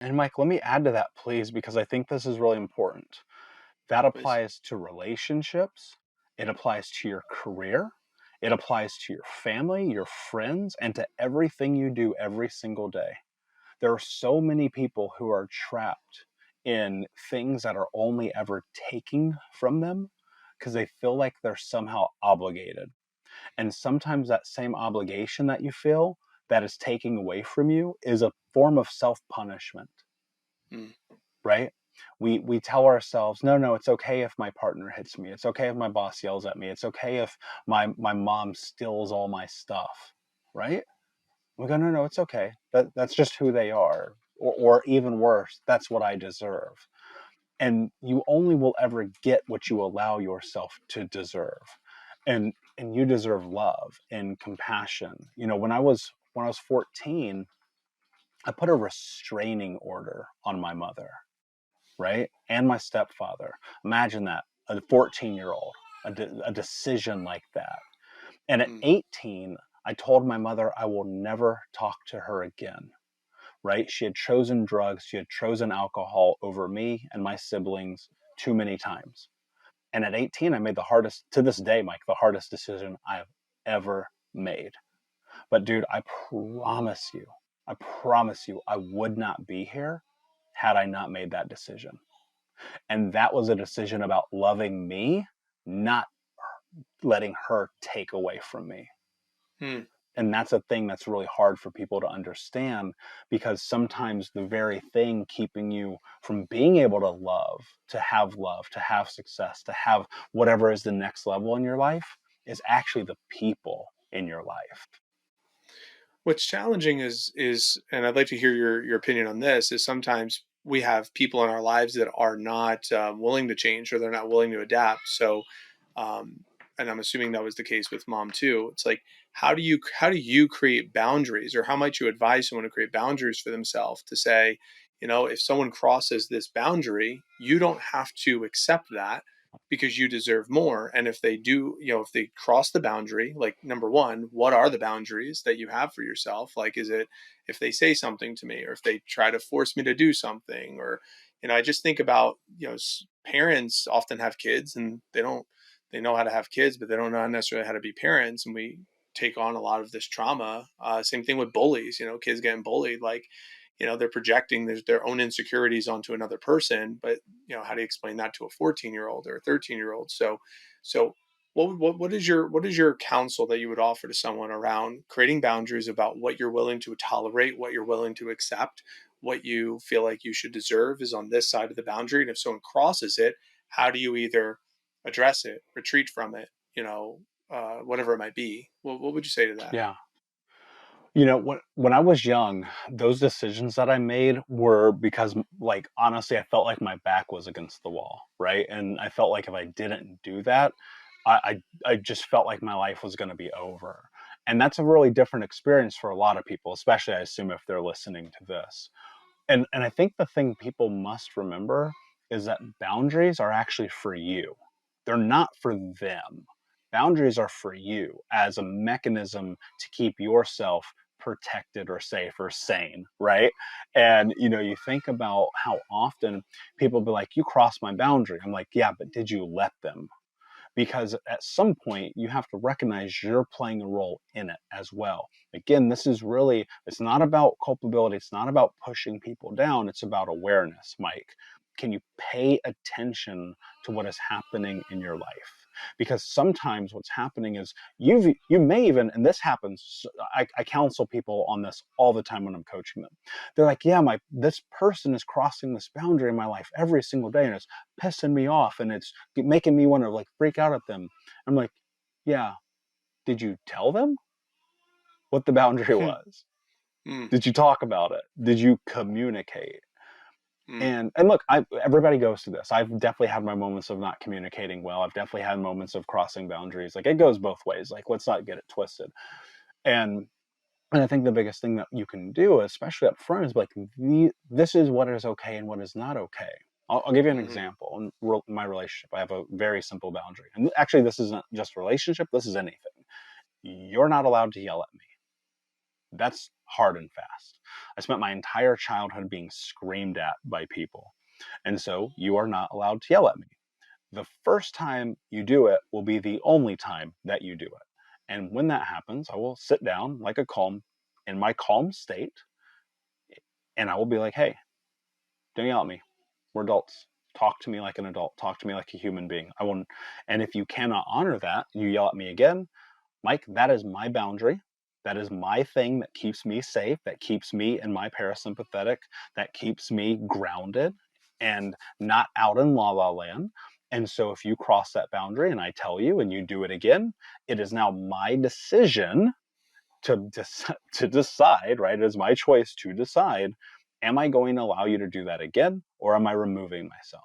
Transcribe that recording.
And Mike, let me add to that, please, because I think this is really important. That Please. applies to relationships, it applies to your career, it applies to your family, your friends, and to everything you do every single day. There are so many people who are trapped in things that are only ever taking from them because they feel like they're somehow obligated. And sometimes that same obligation that you feel that is taking away from you is a form of self punishment, Mm. right? We tell ourselves, no, no, it's okay if my partner hits me. It's okay if my boss yells at me. It's okay if my mom steals all my stuff, right? We go, no, no, it's okay. That's just who they are. Or even worse, that's what I deserve. And you only will ever get what you allow yourself to deserve. And you deserve love and compassion. You know, when I was 14, I put a restraining order on my mother, right? And my stepfather. Imagine that, a 14-year-old, a decision like that. And at Mm. 18, I told my mother I will never talk to her again, right? She had chosen drugs, she had chosen alcohol over me and my siblings too many times. And at 18, I made the hardest, to this day, Mike, the hardest decision I've ever made. But dude, I promise you, I would not be here had I not made that decision. And that was a decision about loving me, not letting her take away from me. Mm. And that's a thing that's really hard for people to understand, because sometimes the very thing keeping you from being able love, to have success, to have whatever is the next level in your life is actually the people in your life. What's challenging is, and I'd like to hear your opinion on this, is sometimes we have people in our lives that are not willing to change, or they're not willing to adapt. So, um, and I'm assuming that was the case with mom too. It's like, how do you create boundaries, or how might you advise someone to create boundaries for themselves to say, if someone crosses this boundary, you don't have to accept that because you deserve more. And if they do, if they cross the boundary, like, number one, what are the boundaries that you have for yourself? Like, is it if they say something to me, or if they try to force me to do something, or, I just think about, parents often have kids and they know how to have kids, but they don't know necessarily how to be parents. And we take on a lot of this trauma. Same thing with bullies, kids getting bullied. Like, they're projecting their own insecurities onto another person, but how do you explain that to a 14-year-old or a 13-year-old? So what is your counsel that you would offer to someone around creating boundaries about what you're willing to tolerate, what you're willing to accept, what you feel like you should deserve is on this side of the boundary, and if someone crosses it, how do you either address it, retreat from it, whatever it might be? What would you say to that? Yeah. You know, when I was young, those decisions that I made were because, like, honestly, I felt like my back was against the wall, right? And I felt like if I didn't do that, I just felt like my life was going to be over. And that's a really different experience for a lot of people, especially I assume if they're listening to this. And I think the thing people must remember is that boundaries are actually for you. They're not for them. Boundaries are for you as a mechanism to keep yourself protected or safe or sane, right? And you think about how often people be like, you crossed my boundary. I'm like, yeah, but did you let them? Because at some point you have to recognize you're playing a role in it as well. Again, it's not about culpability, it's not about pushing people down, it's about awareness, Mike. Can you pay attention to what is happening in your life? Because sometimes what's happening is you may even, and this happens, I counsel people on this all the time when I'm coaching them. They're like, yeah, my this person is crossing this boundary in my life every single day and it's pissing me off and it's making me want to like freak out at them. I'm like, yeah, did you tell them what the boundary Hmm. was? Mm. Did you talk about it? Did you communicate? Mm. And look, everybody goes through this. I've definitely had my moments of not communicating well. I've definitely had moments of crossing boundaries. Like, it goes both ways. Like, let's not get it twisted. And and I think the biggest thing that you can do, especially up front, is like, this is what is okay and what is not okay. I'll give you an Mhm. example. In my relationship, I have a very simple boundary. And actually, this isn't just relationship, this is anything. You're not allowed to yell at me. That's hard and fast. I spent my entire childhood being screamed at by people. And so you are not allowed to yell at me. The first time you do it will be the only time that you do it. And when that happens, I will sit down like a calm, in my calm state, and I will be like, hey, don't yell at me. We're adults. Talk to me like an adult. Talk to me like a human being. I won't. And if you cannot honor that, you yell at me again, Mike, that is my boundary. That is my thing that keeps me safe, that keeps me in my parasympathetic, that keeps me grounded and not out in la la land. And so if you cross that boundary and I tell you and you do it again, it is now my decision to decide, right? It is my choice to decide, am I going to allow you to do that again or am I removing myself?